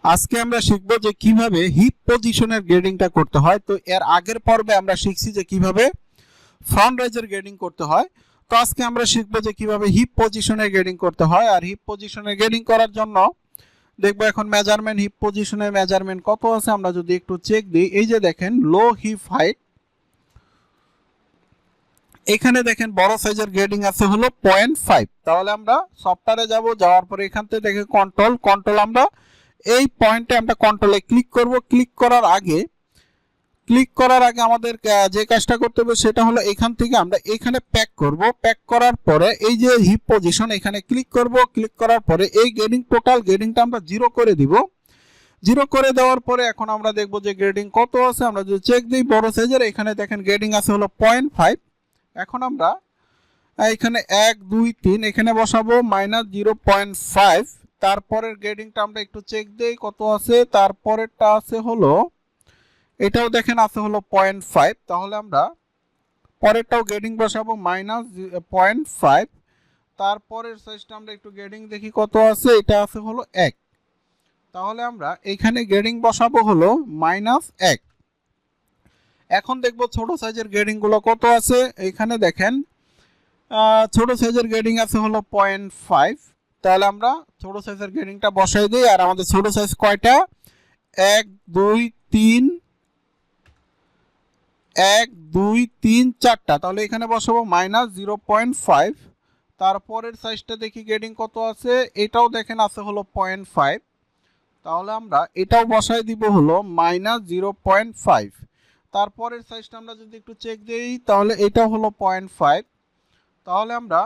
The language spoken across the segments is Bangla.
আজকে আমরা শিখব যে কিভাবে হিপ পজিশনের গ্রেডিংটা করতে হয়। তো এর আগের পর্বে আমরা শিখছি যে কিভাবে ফ্রন্ট রাইজের গ্রেডিং করতে হয়। তো আজকে আমরা শিখব যে কিভাবে হিপ পজিশনের গ্রেডিং করতে হয়। আর হিপ পজিশনের গ্রেডিং করার জন্য দেখবো এখন মেজারমেন্ট, হিপ পজিশনের মেজারমেন্ট কত আছে আমরা যদি একটু চেক দিই। এই যে দেখেন লো হিপ হাইট, এখানে দেখেন বড় সাইজের গ্রেডিং আছে হলো 0.5। তাহলে আমরা সফটওয়্যারে যাব, যাওয়ার পরে এখান থেকে দেখে কন্ট্রোল আমরা এই পয়েন্টে আমরা কন্ট্রোলে ক্লিক করব। ক্লিক করার আগে আমাদের যে কাজটা করতে হবে সেটা হলো এখান থেকে আমরা এখানে প্যাক করব। প্যাক করার পরে এই যে হিপ পজিশন এখানে ক্লিক করব। ক্লিক করার পরে এই গ্রেডিং টোটাল গ্রেডিংটা আমরা 0 করে দিব। 0 করে দেওয়ার পরে এখন আমরা দেখব যে গ্রেডিং কত আছে। আমরা যদি চেক দিই বড় সাইজের, এখানে দেখেন গ্রেডিং আছে হলো 0.5। এখন আমরা এখানে 1 2 3 এখানে বসাবো -0.5। তারপরের গ্রেডিংটা আমরা একটু চেক দেই কত আছে। তারপরেরটা আছে হলো এটাও দেখেন আছে হলো 0.5। তাহলে আমরা পরেরটাও গ্রেডিং বসাবো -0.5। তারপরের সাইজটা আমরা একটু গ্রেডিং দেখি কত আছে। এটা আছে হলো 1। তাহলে আমরা এখানে গ্রেডিং বসাবো হলো -1। এখন দেখবো ছোট সাইজের গ্রেডিং গুলো কত আছে। এখানে দেখেন ছোট সাইজের গ্রেডিং আছে হলো 0.5। তাহলে আমরা ছোট সাইজের গ্রেডিংটা বসাই দিই। আর আমাদের ছোট সাইজ কয়টা? 1 2 3 1 2 3 4টা। তাহলে এখানে বসাবো -0.5। তারপরের সাইজটা দেখি গ্রেডিং কত আছে। এটাও দেখেন আছে হলো 0.5। তাহলে আমরা এটাও বসাই দিব হলো -0.5। তারপরের সাইজটা আমরা যদি একটু চেক দিই তাহলে এটাও হলো 0.5। তাহলে আমরা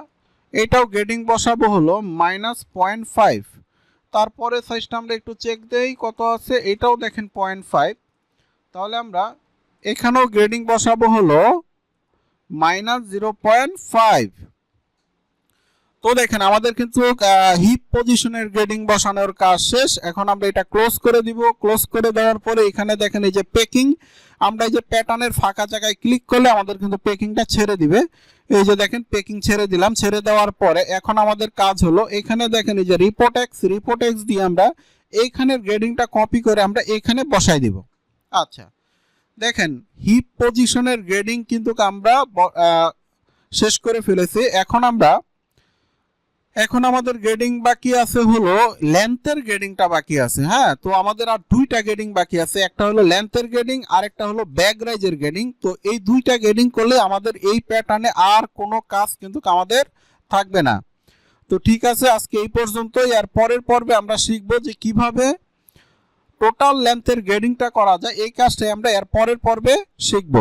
এটাও গ্রেডিং বসাবো হলো -0.5। তারপরে সাইজটা আমরা একটু চেক দেই কত আছে। এটাও দেখেন 0.5। তাহলে আমরা এখানেও গ্রেডিং বসাবো হলো -0.5। তো দেখেন আমাদের কিন্তু হিপ পজিশনের গ্রেডিং বসানোর কাজ শেষ। এখন আমরা এটা ক্লোজ করে দিব। ক্লোজ করে দেওয়ার পরে এখানে দেখেন এই যে প্যাকিং, আমরা এই যে প্যাটার্নের ফাঁকা জায়গায় ক্লিক করলে আমাদের কিন্তু প্যাকিংটা ছেড়ে দিবে। এই যে দেখেন প্যাকিং ছেড়ে দিলাম। ছেড়ে দেওয়ার পরে এখন আমাদের কাজ হলো এখানে দেখেন এই যে রিপোর্ট এক্স দিয়ে আমরা এইখানের গ্রেডিংটা কপি করে আমরা এখানে বসাই দিব। আচ্ছা দেখেন হিপ পজিশনের গ্রেডিং কিন্তু আমরা শেষ করে ফেলেছি। এখন আমাদের গ্রেডিং বাকি আছে হলো লেন্থের গ্রেডিংটা বাকি আছে। হ্যাঁ, তো আমাদের আর দুইটা গ্রেডিং বাকি আছে। একটা হলো লেন্থের গ্রেডিং আর একটা হলো ব্যাক রাইজের গ্রেডিং। তো এই দুইটা গ্রেডিং করলে আমাদের এই প্যাটার্নে আর কোনো কাজ কিন্তু আমাদের থাকবে না। তো ঠিক আছে, আজকে এই পর্যন্তই। আর পরের পর্বে আমরা শিখব যে কিভাবে টোটাল লেন্থের গ্রেডিংটা করা যায়। এই কাজটাই আমরা এর পরের পর্বে শিখব।